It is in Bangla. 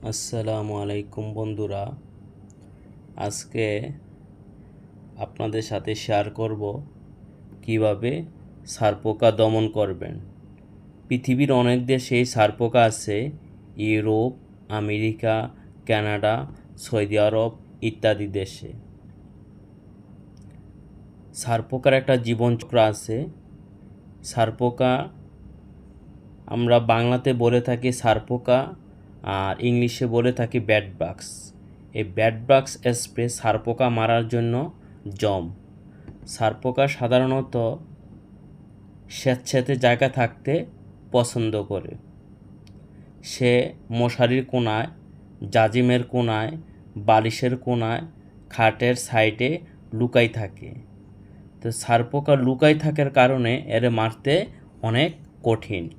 আসসালামু আলাইকুম বন্ধুরা। আজকে আপনাদের সাথে শেয়ার করব কিভাবে ছারপোকা দমন করবেন। পৃথিবীর অনেক দেশে ছারপোকা আছে, ইউরোপ, আমেরিকা, কানাডা, সৌদি আরব ইত্যাদি দেশে। ছারপোকার একটা জীবনচক্র আছে। ছারপোকা আমরা বাংলাতে বলে থাকি ছারপোকা, আর ইংলিশে বলে থাকি ব্যাডবাগস। এই ব্যাডবাগস স্প্রে ছারপোকা মারার জন্য জম। ছারপোকা সাধারণত স্যাঁতস্যাঁতে জায়গা থাকতে পছন্দ করে। সে মশারির কোণায়, জাজিমের কোণায়, বালিশের কোণায়, খাটের সাইডে লুকাই থাকে। তো ছারপোকা লুকাই থাকার কারণে এর মারতে অনেক কঠিন।